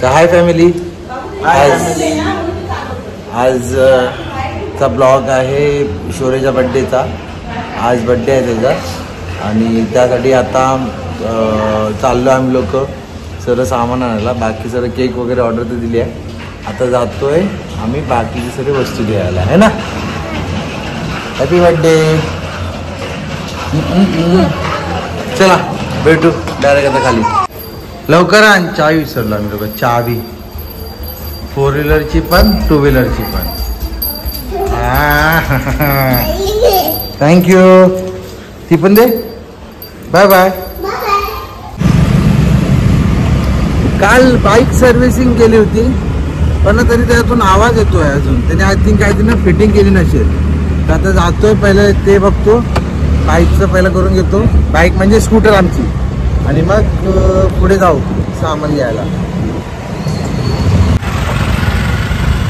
तर hi family, आज चा ब्लॉग आहे शौर्यच्या बड्डेचा. आज बड्डे आहे त्याचा आणि त्यासाठी आता चाललो आम्ही लोक सर्व सामान आणायला. बाकी सर्व केक वगैरे ऑर्डर तर दिली आहे. आता जातोय आम्ही बाकीची सर्व वस्तू घ्यायला आहे ना. Happy birthday. चला भेटू डायरेक्ट आता खाली. लवकर आण, चावी विसरलो आम्ही लोक. चावी 4 व्हीलरची पण 2 व्हीलरची पण. थँक्यू. ती पण दे. Bye bye. काल बाईक सर्व्हिसिंग केली होती पण तरी त्यातून आवाज येतोय अजून. त्याने आय थिंक काहीतरी ना फिटिंग केली नसेल. तर आता जातोय पहिले ते बघतो. बाईकचं पहिलं करून घेतो. बाईक म्हणजे स्कूटर आमची. आणि मग पुढे जाऊ सामान घ्यायला.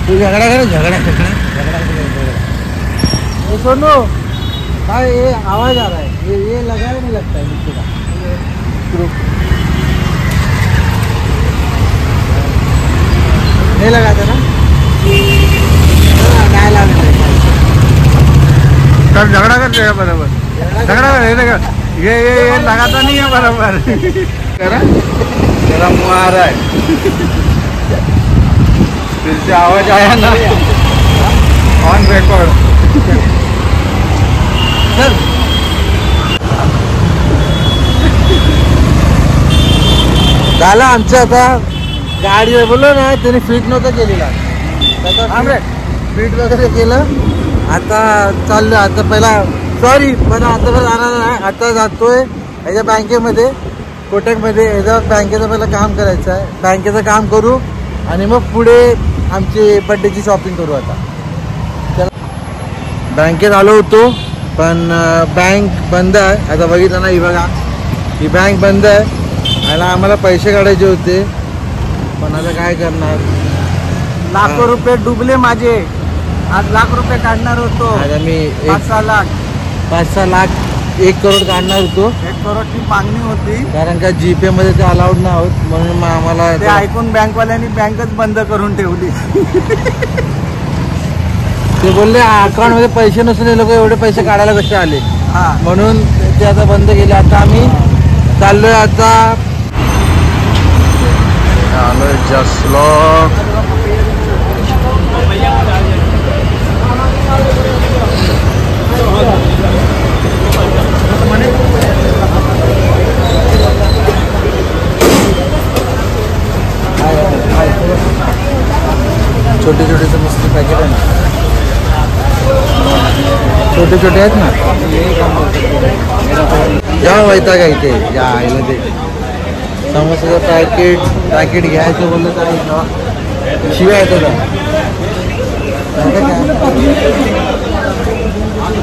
तू झगडा कर. झगडा सोनू भाई, ये आवाज आ रहा है. ये लगा नहीं लगता है नीचे का. नहीं लगाता ना. काय लागलं तब झगड़ा करते हैं बराबर. झगड़ा कर ये लगाता नहीं है बराबर. जरा मुँह आ रहा है. फिर से आवाज आया ना ऑन रिकॉर्ड. झालं आमचं. आता गाडी बोललो ना त्याने फिट नव्हतं केलेला. फिट वगैरे केलं. आता चाललं. आता पहिला सॉरी पण आता पण जाणार नाही. आता जातोय ह्याच्या बँकेमध्ये, कोटकमध्ये. ह्याच्या बँकेचं पहिलं काम करायचं आहे. बँकेचं काम करू आणि मग पुढे आमची बड्डेची शॉपिंग करू. आता बँकेत आलो होतो पण बँक बंद आहे. आता बघितलं ना, ही बघा ही बँक बंद आहे. आणि आम्हाला पैसे काढायचे होते पण आता काय करणार. लाखो रुपये डुबले माझे. आज लाख रुपये काढणार होतो. आता मी 5-6 लाख 5-6 लाख 1 करोड काढणार होतो. 1 करोडची मागणी होती. कारण का जीपे मध्ये ते अलाउड नाही होत म्हणून मग आम्हाला ते ऐकून बँकवाल्यांनी बँकच बंद करून ठेवली. ते बोलले अकाउंट मध्ये पैसे नसून लोक एवढे पैसे काढायला कसे आले. म्हणून ते आता बंद केले. आता आम्ही चाललोय. आता आलोय जसलो. छोटे छोटे समजते पॅकेट आहे ना. छोटे छोटे आहेत ना. जेव्हा वैताग आहे इथे या आईला ते समोसाचं पॅकेट घ्यायचं बोललं तर शिवाय येतो का.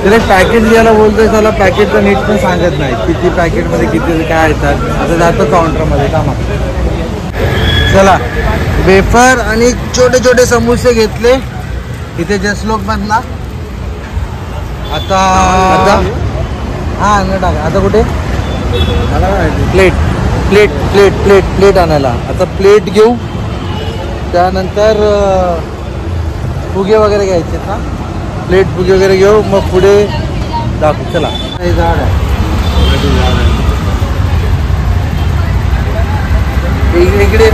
त्याला पॅकेट द्यायला बोलतोय. त्याला पॅकेटचं नीट पण सांगत नाही किती पॅकेटमध्ये किती काय येतात. आता जातो काउंटरमध्ये कामा. चला वेफर आणि छोटे छोटे समोसे घेतले इथे जसलोक मधला. आता हा न टाका. आता कुठे प्लेट आणायला. आता प्लेट घेऊ. त्यानंतर फुगे वगैरे घ्यायचे ना. प्लेट फुगे वगैरे घेऊ मग पुढे दाखवू. चला. हे झाड आहे. इकडे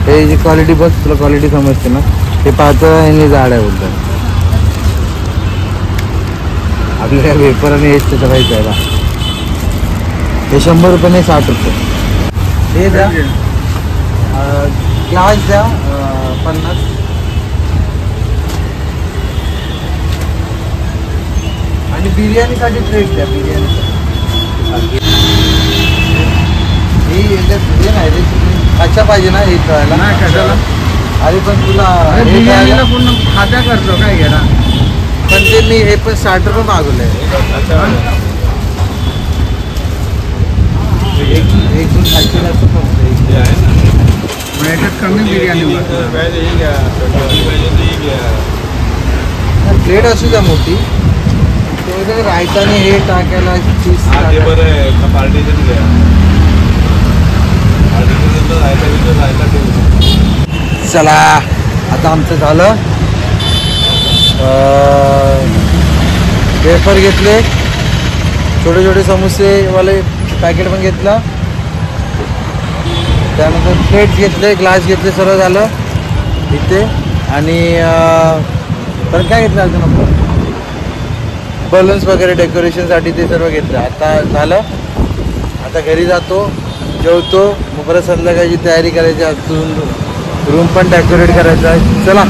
हे जी क्वालिटी बघ. तुला क्वालिटी समजते ना. हे पाहतं हे झाड आहे बोलतात. आपल्याला वेपर आणि हेच त्याचं पाहिजे आहे. हे 100 रुपये नाही 60 रुपये. हे द्या. ग्लास द्या 50. आणि बिर्याणीसाठी प्लेट द्या. बिर्याणीसाठी हे नाही अच्छा पाहिजे ना. हे कळायला नाही कशाला. अरे पण तुला बिर्याणीला पूर्ण खात्या करतो काय घ्या. पण ते मी हे पण 60 रुपये मागवलं आहे. एक दोन खायचे याच्यात कमी बिर्याणी. प्लेट असू द्या मोठी. रायताने हे टाकायला चीज. चला आता आमचं झालं. वेफर घेतले, छोटे छोटे समोसेवाले पॅकेट पण घेतला, त्यानंतर प्लेट घेतले, ग्लास घेतले, सर्व झालं इथे. आणि तर काय घेतलं अजून आपण, बलून्स वगैरे डेकोरेशनसाठी ते सर्व घेतलं. आता झालं, आता घरी जातो, जेवतो, मग परत संध्याकाळची तयारी करायची. अजून रूम पण डेकोरेट करायचा आहे. चला,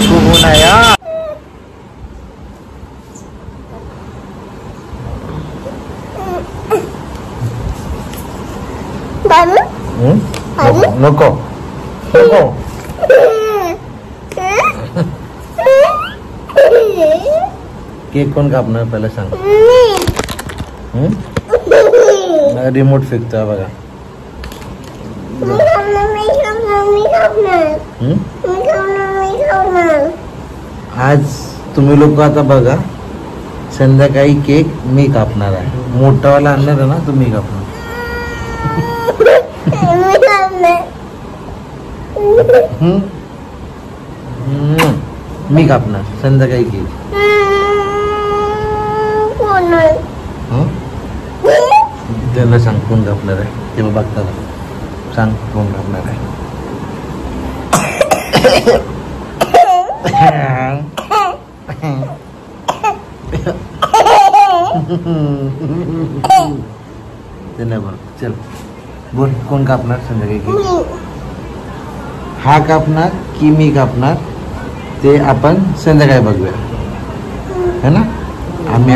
खूप ऊन आहे हा. नको नको केक कोण कापणार पहिला सांग. रिमोट फेकतोय बघा. आज तुम्ही लोक आता बघा, संध्याकाळी केक मी कापणार आहे. मोठावाला आणणार आहे ना, तुम्ही कापणार. मी कापणार संध्याकाळी केक. त्याला सांग कोण कापणार आहे ते बघता. सांग कोण कापणार आहे. ते नाही बघ. चल बोल, कोण कापणार संध्याकाळी केक. हा कापणार की मी कापणार ते आपण संध्याकाळी बघूया, है ना. आम्ही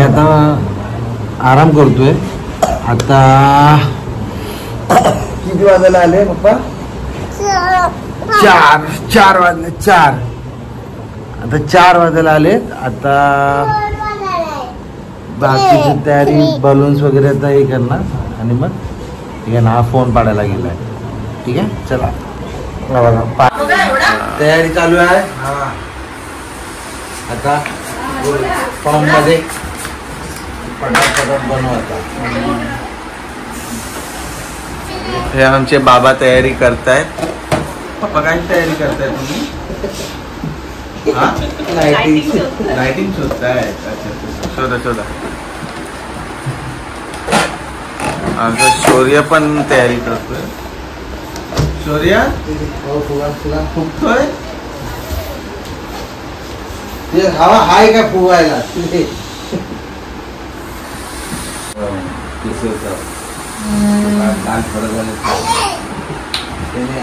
आता आराम करतोय. आता किती वाजायला आले पप्पा. 4 वाजले. 4 आता 4 वाजायला आले. आता बाकीची तयारी, बलून्स वगैरे आता हे करणार आणि मग ठीक आहे ना. हा फोन पाडायला गेलाय. ठीक आहे, चला तयारी चालू आहे. आता फॉर्म मध्ये पटापट बनवता. हे आमचे बाबा तयारी करतायत. पप्पा काय तयारी करताय तुम्ही. लाइटिंग शोधतायत. अच्छा, शोधा. आमचा शौर्य पण तयारी करतोय. शौर्य फुगतोय. हवा हाय का फुगायला.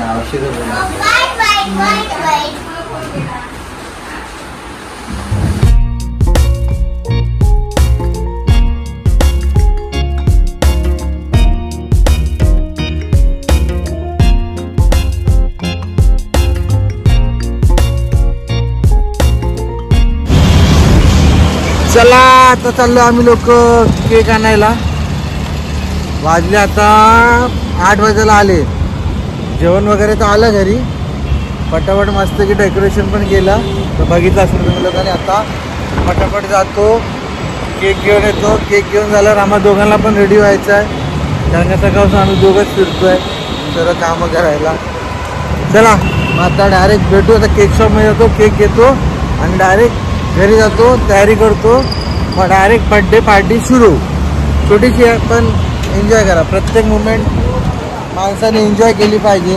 आवश्यक. चला आता चाललो आम्ही लोक केक आणायला. वाजले आता 8 वाजायला आले. जेवण वगैरे तर आलं घरी. पटापट मस्त की डेकोरेशन पण केलं तर बघितलं असेल तुम्ही लोकांनी. आता पटापट जातो, केक घेऊन येतो. केक घेऊन झाल्यावर आम्हाला दोघांना पण रेडी व्हायचं आहे, कारण का सकाळपासून आम्ही दोघंच फिरतोय सर्व कामं करायला. चला मग आता डायरेक्ट भेटू. आता केक शॉपमध्ये जातो, केक घेतो आणि डायरेक्ट घरी जातो, तयारी करतो. मग डायरेक्ट बड्डे पार्टी सुरू. छोटीशी आहे पण एन्जॉय करा. प्रत्येक मुमेंट माणसाने एन्जॉय केली पाहिजे.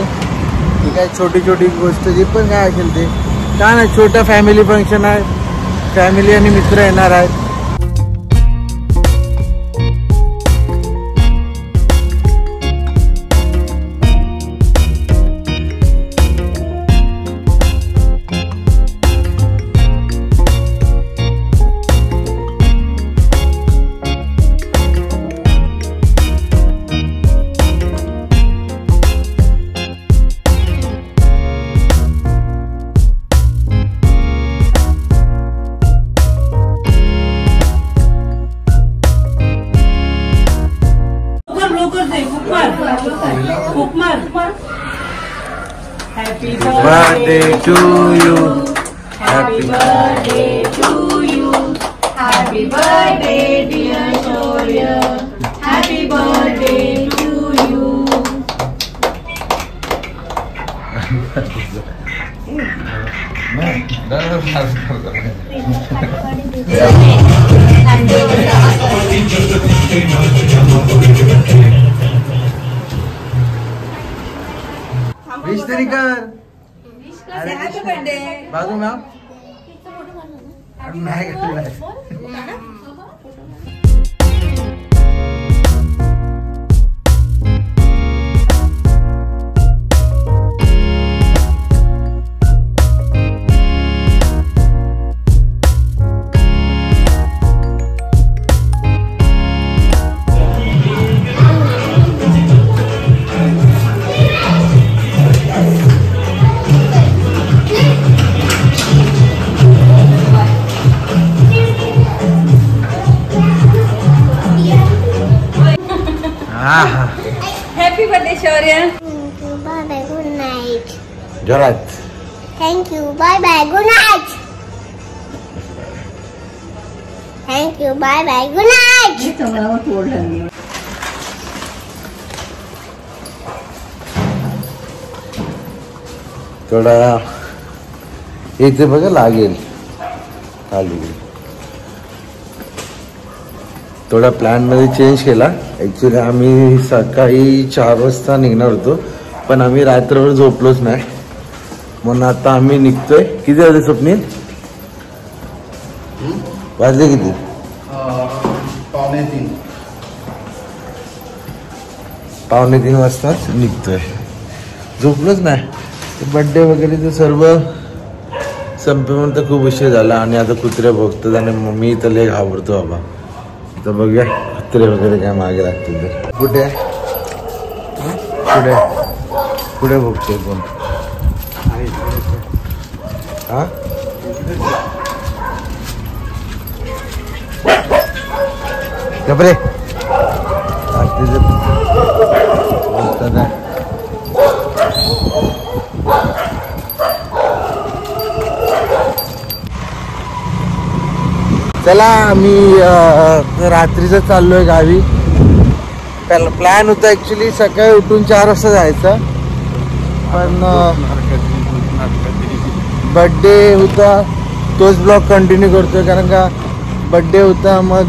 ठीक आहे, छोटी छोटी गोष्ट जी पण काय असेल ते. काय नाही, छोटा फॅमिली फंक्शन आहे, फॅमिली आणि मित्र येणार आहेत. Happy birthday to you. Happy birthday to you. Happy birthday dear Shaurya. Happy birthday to you. Wish तरी कर बाजू मॅम नाही Happy birthday, Shaurya. Thank you, bye bye, good night. जोरात Thank you, bye bye, good night. Thank you, bye bye, good night. थोडा इथे बघा लागेल खाली थोडा प्लॅन मध्ये चेंज केला. ऍक्च्युली आम्ही सकाळी 4 वाजता निघणार होतो पण आम्ही रात्रभर झोपलोच नाही म्हणून आता आम्ही निघतोय. किती वाजले स्वप्नील? वाजले किती? 2:45 वाजताच निघतोय. झोपलोच नाही. बर्थडे वगैरे ते सर्व संपेपर्यंत खूप उशीर झाला आणि आता कुत्रे भोगतात आणि मी तर लय घाबरतो बाबा. तर बघूया कुत्रे वगैरे काय मागे लागतील तर. कुठे पुढे पुढे भोगते कोण? हा गबरे चला आम्ही रात्रीचं चाललोय गावी. त्याला प्लॅन होता ऍक्च्युली सकाळी उठून 4 वाजता जायचं पण बर्थडे होता तोच ब्लॉग कंटिन्यू करतोय कारण का बर्थडे होता. मग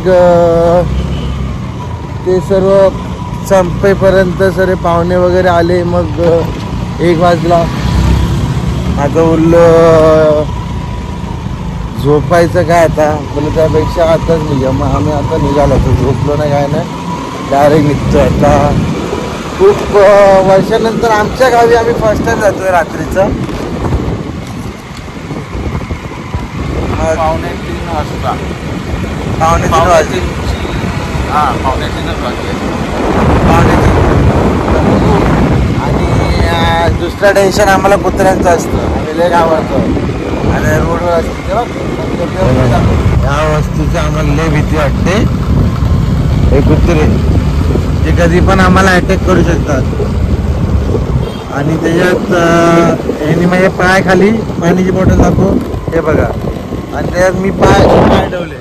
ते सर्व संपेपर्यंत सगळे पाहुणे वगैरे आले मग 1 वाजला. आता बोललो झोपायचं काय आता बोललं त्यापेक्षा आताच निघा. मग आम्ही आता निघालो तर झोपलो नाही काय नाही डायरेक्ट निघतो. आता खूप वर्षानंतर आमच्या गावी आम्ही फर्स्ट टाइम जातोय रात्रीचं. 2:45 वाजता 2:45 वाजले. हा 2:45 वाजले. आणि दुसरं टेन्शन आम्हाला कुत्र्यांचं असतं. आम्ही लय घाबरतो आणि रोडवर असते या वस्तूची आम्हाला लय भीती वाटते. हे कुत्रे जे कधी पण आम्हाला अटॅक करू शकतात. आणि त्याच्यात यांनी माझ्या पायाखाली पाण्याची बॉटल दाखव हे बघा आणि त्याच्यात मी पाय ठेवले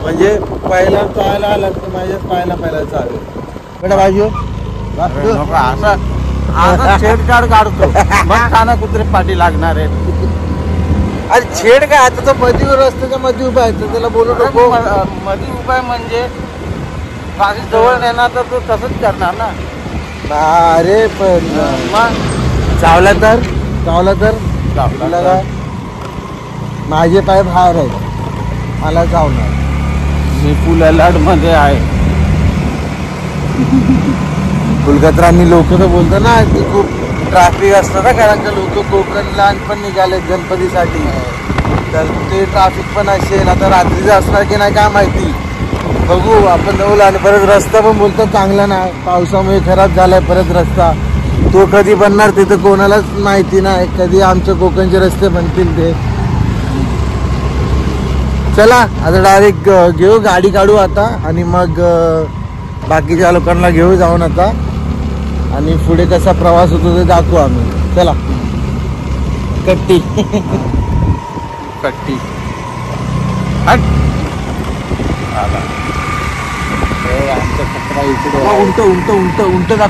म्हणजे पहिला चालायला आला तर माझ्या पायाला पहिला चालेल. बेटा बाजू असं छेडछाड काढतो मग खाना कुत्रे पाठी लागणार आहे. अरे छेड काय आता तो मधीवर रस्त्याच्या मध्ये उभा आहे तर त्याला बोलू नको. मध्ये उपाय म्हणजे बाकी जवळ नेणार तर तो तसंच करणार ना. अरे पण मग चावला तर तुला काय माझे पाय बाहेर आहेत मला चावणार. मी फुल अलर्ट मध्ये आहे. कुलकत्रांनी लोक तर बोलतात ना की खूप ट्रॅफिक असतं ना कारण का लोक कोकणला पण निघाले गणपतीसाठी तर ते ट्रॅफिक पण असेल. आता रात्रीचं असणार की नाही काय माहिती बघू आपण जाऊ. आणि परत रस्ता पण बोलतात चांगला नाही पावसामुळे खराब झालाय. परत रस्ता तो कधी बनणार ते तर कोणालाच माहिती नाही. कधी आमच्या कोकणचे रस्ते बनतील ते. चला आता डायरेक्ट घेऊ गाडी काढू आता आणि मग बाकीच्या लोकांना घेऊ जाऊन आता आणि पुढे कसा प्रवास होतो ते दाखवू आम्ही. चला कट्टी कट्टी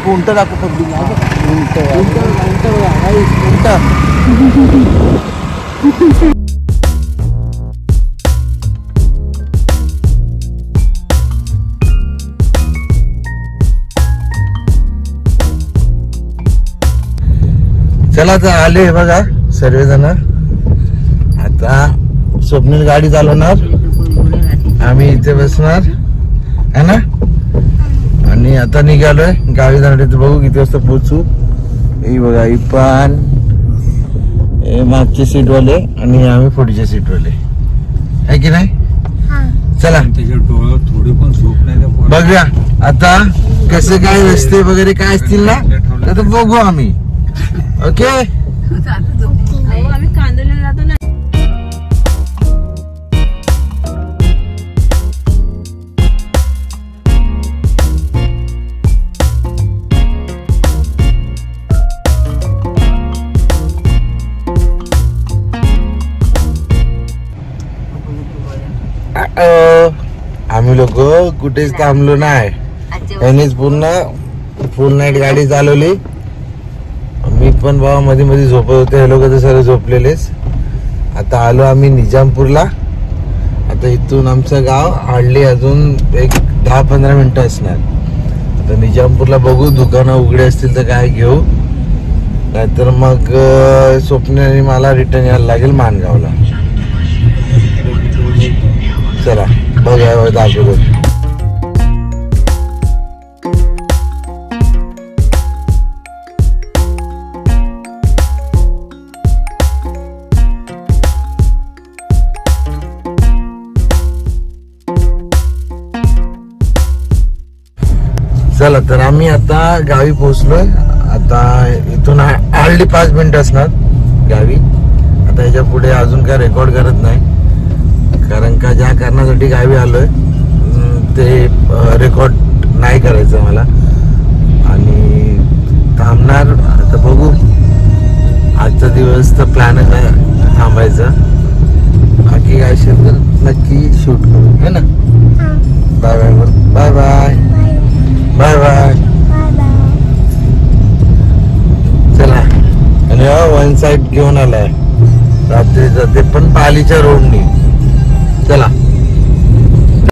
उंट दाखव पब्लिक उंट उलटा चला तर आले बघा सर्वजण. आता स्वप्नील गाडी चालवणार, आम्ही इथे बसणार है ना. आणि आता निघालोय गावी जाणार. बघू किती वाजता पोहोचू. हे बघा इपान, हे मागचे सीट वाले आणि आम्ही पुढच्या सीट वाले आहे की नाही. चला थोडी पण झोप नाही बघूया आता कसे काय रस्ते वगैरे काय असतील ना तर बघू आम्ही. ओके आम्ही कांदोलीला जातो ना. आम्ही लोक कुठेच थांबलो नाही. त्यांनीच पूर्ण फुल नाईट गाडी चालवली. मी पण बाबा मध्ये मध्ये झोपत होते. हे लोक तर सर्व झोपलेलेच. आता आलो आम्ही निजामपूरला. आता इथून आमचं गाव हार्डली अजून एक 10-15 मिनिटं असणार. आता निजामपूरला बघू दुकानं उघडे असतील तर काय घेऊ, नाहीतर मग स्वप्नाने मला रिटर्न यायला लागेल माणगावला. चला बघा दाखवतो. चला तर आम्ही आता गावी पोहोचलोय. आता इथून हार्डली 5 मिनिटं असणार गावी. आता याच्या पुढे अजून काय रेकॉर्ड करत नाही, कारण का ज्या कारणासाठी गावी आलोय ते रेकॉर्ड नाही करायचं मला. आणि थांबणार आता बघू. आजचा दिवस तर प्लॅनच आहे थांबायचा. बाकी काय असेल तर नक्की शूट करू है ना. Bye bye bye bye bye bye. चला आणि वन साइड घेऊन आलाय रात्रीचा, ते पण पालीच्या रोडने.